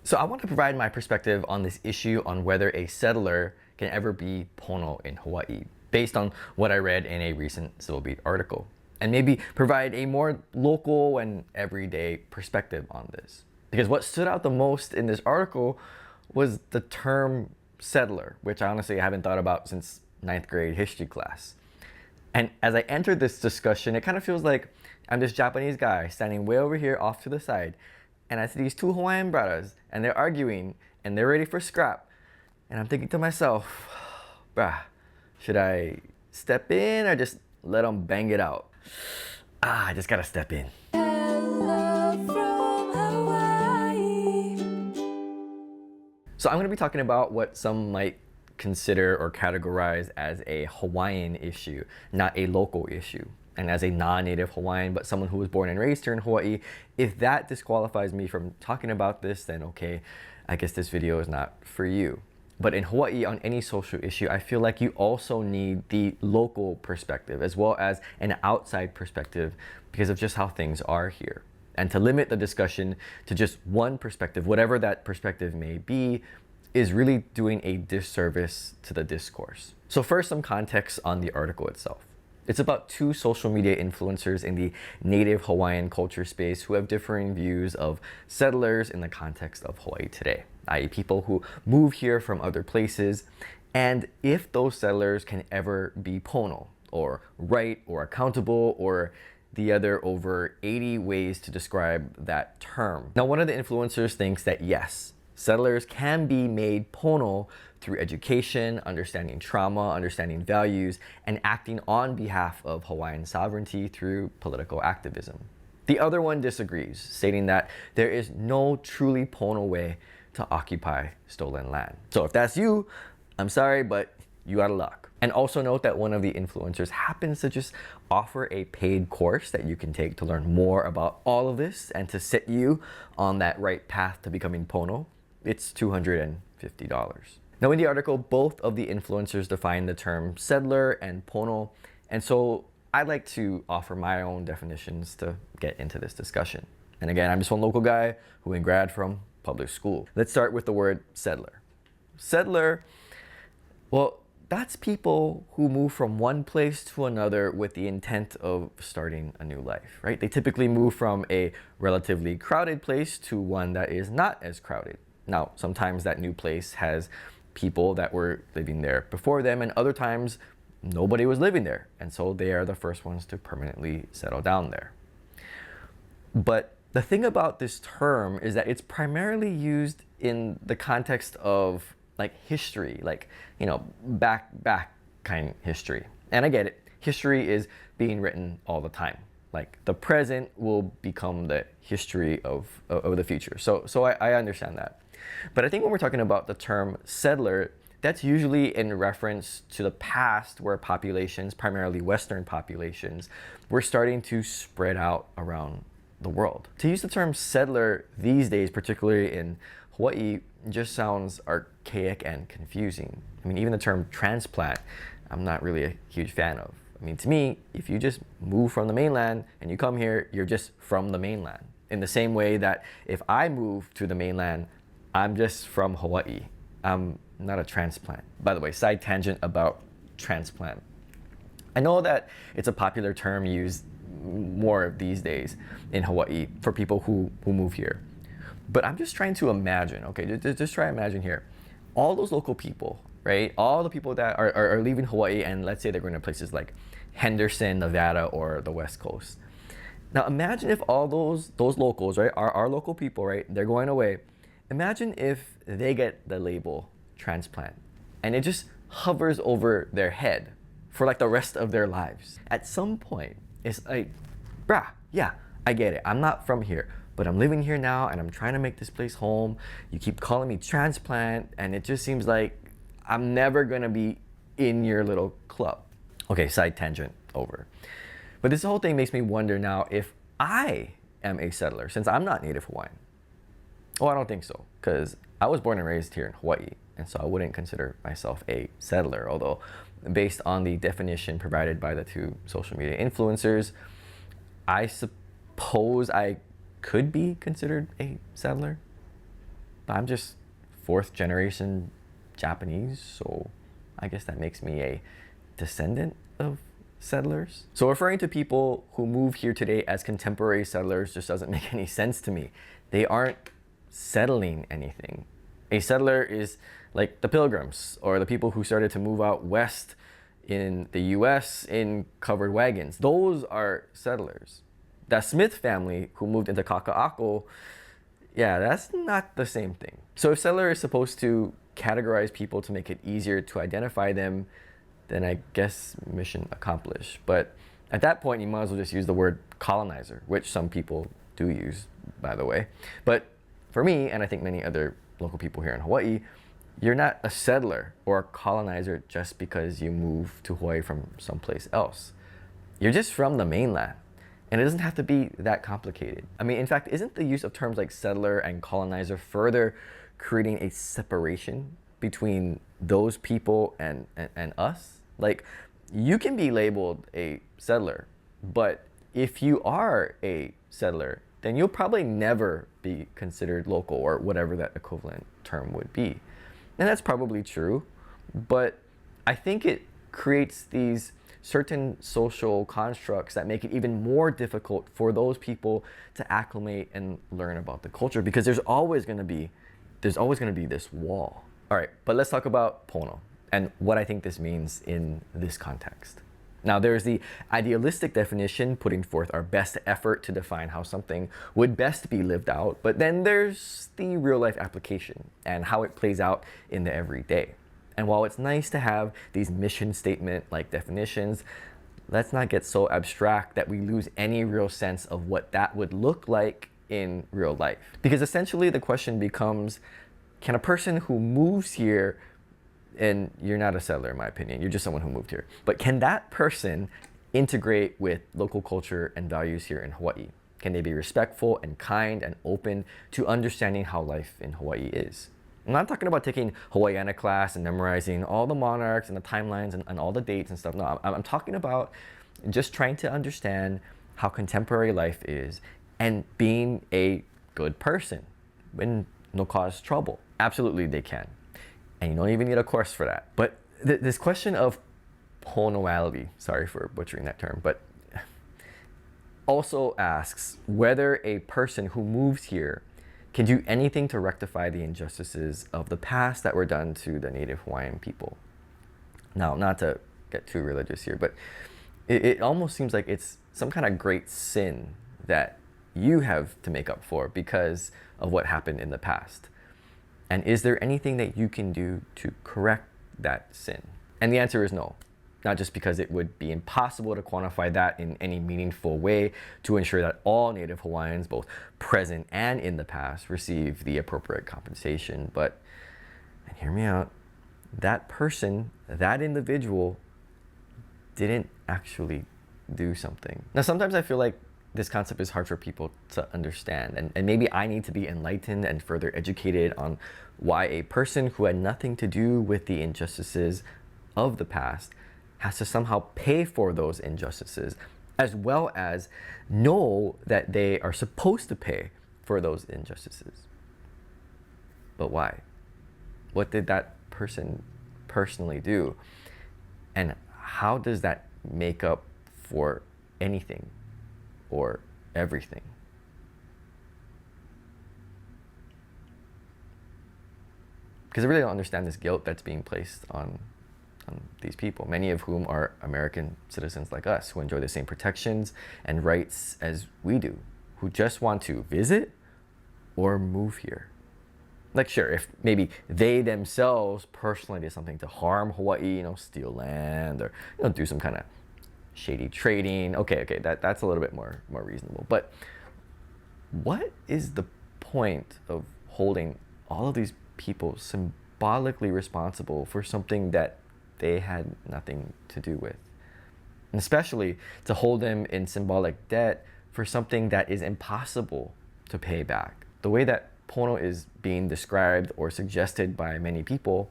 So I want to provide my perspective on this issue on whether a settler can ever be Pono in Hawaii, based on what I read in a recent Civil Beat article, and maybe provide a more local and everyday perspective on this. Because what stood out the most in this article was the term settler, which I honestly haven't thought about since ninth grade history class. And as I entered this discussion, it kind of feels like I'm this Japanese guy standing way over here off to the side, and I see these two Hawaiian brothers, and they're arguing, and they're ready for scrap. And I'm thinking to myself, bruh, should I step in or just let them bang it out? I just gotta step in. Hello from Hawaii. So I'm gonna be talking about what some might consider or categorize as a Hawaiian issue, not a local issue. And as a non-native Hawaiian, but someone who was born and raised here in Hawaii, if that disqualifies me from talking about this, then okay, I guess this video is not for you. But in Hawaii, on any social issue, I feel like you also need the local perspective as well as an outside perspective because of just how things are here. And to limit the discussion to just one perspective, whatever that perspective may be, is really doing a disservice to the discourse. So first, some context on the article itself. It's about two social media influencers in the native Hawaiian culture space who have differing views of settlers in the context of Hawaii today, i.e. people who move here from other places, and if those settlers can ever be Pono, or right, or accountable, or the other over 80 ways to describe that term. Now, one of the influencers thinks that yes, settlers can be made Pono through education, understanding trauma, understanding values, and acting on behalf of Hawaiian sovereignty through political activism. The other one disagrees, stating that there is no truly Pono way to occupy stolen land. So if that's you, I'm sorry, but you out of luck. And also note that one of the influencers happens to just offer a paid course that you can take to learn more about all of this and to set you on that right path to becoming Pono. It's $250. Now in the article, both of the influencers define the term settler and Pono, and so I'd like to offer my own definitions to get into this discussion. And again, I'm just one local guy who in grad from public school. Let's start with the word settler. Settler, well, that's people who move from one place to another with the intent of starting a new life, right? They typically move from a relatively crowded place to one that is not as crowded. Now, sometimes that new place has people that were living there before them, and other times nobody was living there, and so they are the first ones to permanently settle down there. But the thing about this term is that it's primarily used in the context of like history, like, you know, back kind history. And I get it, history is being written all the time. Like the present will become the history of the future. So I understand that. But I think when we're talking about the term settler, that's usually in reference to the past where populations, primarily Western populations, were starting to spread out around the world. To use the term settler these days, particularly in Hawaii, just sounds archaic and confusing. I mean, even the term transplant, I'm not really a huge fan of. I mean, to me, if you just move from the mainland and you come here, you're just from the mainland. In the same way that if I move to the mainland, I'm just from Hawaii. I'm not a transplant. By the way, side tangent about transplant. I know that it's a popular term used more these days in Hawaii for people who move here. But I'm just trying to imagine, okay, just try to imagine here. All those local people, right? All the people that are leaving Hawaii and let's say they're going to places like Henderson, Nevada, or the West Coast. Now imagine if all those locals, right, our local people, right, they're going away. Imagine if they get the label transplant and it just hovers over their head for like the rest of their lives. At some point, it's like, bruh, yeah, I get it. I'm not from here, but I'm living here now and I'm trying to make this place home. You keep calling me transplant and it just seems like I'm never gonna be in your little club. Okay, side tangent over. But this whole thing makes me wonder now if I am a settler since I'm not native Hawaiian. Oh, I don't think so, because I was born and raised here in Hawaii, and so I wouldn't consider myself a settler, although based on the definition provided by the two social media influencers, I suppose I could be considered a settler. I'm just fourth generation Japanese, so I guess that makes me a descendant of settlers. So referring to people who move here today as contemporary settlers just doesn't make any sense to me. They aren't settling anything. A settler is like the Pilgrims or the people who started to move out west in the US in covered wagons. Those are settlers. That Smith family who moved into Kaka'ako, yeah, that's not the same thing. So if settler is supposed to categorize people to make it easier to identify them, then I guess mission accomplished. But at that point, you might as well just use the word colonizer, which some people do use, by the way. But for me, and I think many other local people here in Hawaii, you're not a settler or a colonizer just because you move to Hawaii from someplace else. You're just from the mainland. And it doesn't have to be that complicated. I mean, in fact, isn't the use of terms like settler and colonizer further creating a separation between those people and us? Like, you can be labeled a settler, but if you are a settler, then you'll probably never be considered local or whatever that equivalent term would be. And that's probably true, but I think it creates these certain social constructs that make it even more difficult for those people to acclimate and learn about the culture, because there's always going to be this wall. All right, but let's talk about Pono and what I think this means in this context. Now, there's the idealistic definition, putting forth our best effort to define how something would best be lived out, but then there's the real life application and how it plays out in the everyday. And while it's nice to have these mission statement like definitions, let's not get so abstract that we lose any real sense of what that would look like in real life. Because essentially the question becomes, can a person who moves here, and you're not a settler in my opinion, you're just someone who moved here, but can that person integrate with local culture and values here in Hawaii? Can they be respectful and kind and open to understanding how life in Hawaii is? I'm not talking about taking Hawaiiana class and memorizing all the monarchs and the timelines and all the dates and stuff. No, I'm talking about just trying to understand how contemporary life is and being a good person and no cause trouble. Absolutely they can. And you don't even need a course for that. But this question of ponoality, sorry for butchering that term, but also asks whether a person who moves here can do anything to rectify the injustices of the past that were done to the native Hawaiian people. Now, not to get too religious here, but it almost seems like it's some kind of great sin that you have to make up for because of what happened in the past. And is there anything that you can do to correct that sin? And the answer is no. Not just because it would be impossible to quantify that in any meaningful way to ensure that all Native Hawaiians, both present and in the past, receive the appropriate compensation. But, and hear me out, that person, that individual, didn't actually do something. Now, sometimes I feel like this concept is hard for people to understand, and maybe I need to be enlightened and further educated on why a person who had nothing to do with the injustices of the past has to somehow pay for those injustices, as well as know that they are supposed to pay for those injustices. But why? What did that person personally do? And how does that make up for anything or everything? Because I really don't understand this guilt that's being placed on these people, many of whom are American citizens like us, who enjoy the same protections and rights as we do, who just want to visit or move here. Like, sure, if maybe they themselves personally did something to harm Hawaii, steal land or do some kind of shady trading, okay, that's a little bit more reasonable. But what is the point of holding all of these people symbolically responsible for something that they had nothing to do with? And especially to hold them in symbolic debt for something that is impossible to pay back. The way that Pono is being described or suggested by many people,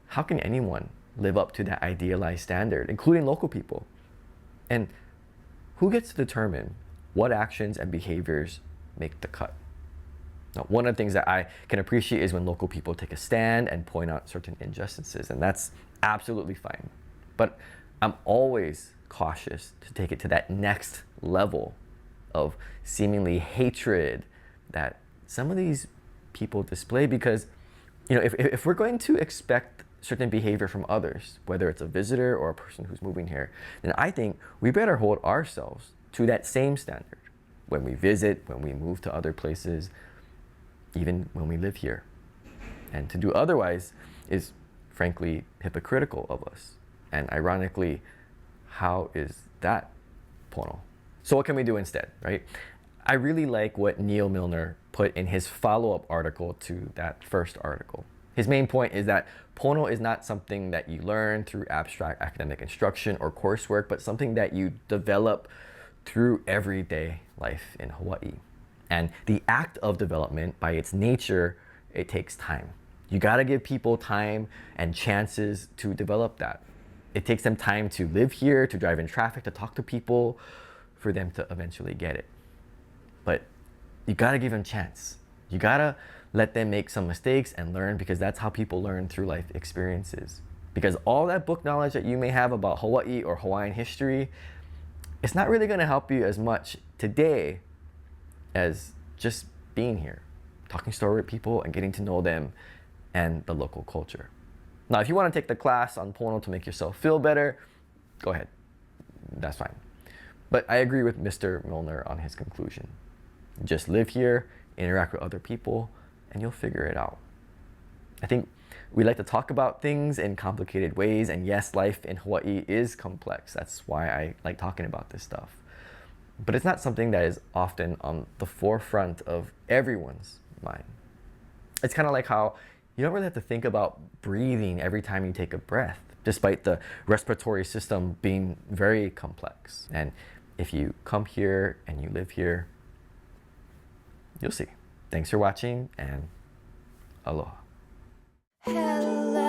how can anyone live up to that idealized standard, including local people? And who gets to determine what actions and behaviors make the cut? Now, one of the things that I can appreciate is when local people take a stand and point out certain injustices, and that's absolutely fine. But I'm always cautious to take it to that next level of seemingly hatred that some of these people display, because if we're going to expect certain behavior from others, whether it's a visitor or a person who's moving here, then I think we better hold ourselves to that same standard when we visit, when we move to other places, even when we live here. And to do otherwise is frankly hypocritical of us. And ironically, how is that Pono? So what can we do instead, right? I really like what Neal Milner put in his follow-up article to that first article. His main point is that Pono is not something that you learn through abstract academic instruction or coursework, but something that you develop through everyday life in Hawaii. And the act of development, by its nature, it takes time. You gotta give people time and chances to develop that. It takes them time to live here, to drive in traffic, to talk to people, for them to eventually get it. But you gotta give them a chance. You gotta let them make some mistakes and learn, because that's how people learn through life experiences. Because all that book knowledge that you may have about Hawaii or Hawaiian history, it's not really gonna help you as much today as just being here, talking story with people and getting to know them and the local culture. Now, if you want to take the class on Pono to make yourself feel better, go ahead. That's fine. But I agree with Mr. Milner on his conclusion. Just live here, interact with other people, and you'll figure it out. I think we like to talk about things in complicated ways, and yes, life in Hawaii is complex. That's why I like talking about this stuff. But it's not something that is often on the forefront of everyone's mind. It's kind of like how you don't really have to think about breathing every time you take a breath, despite the respiratory system being very complex. And if you come here and you live here, you'll see. Thanks for watching, and aloha. Hello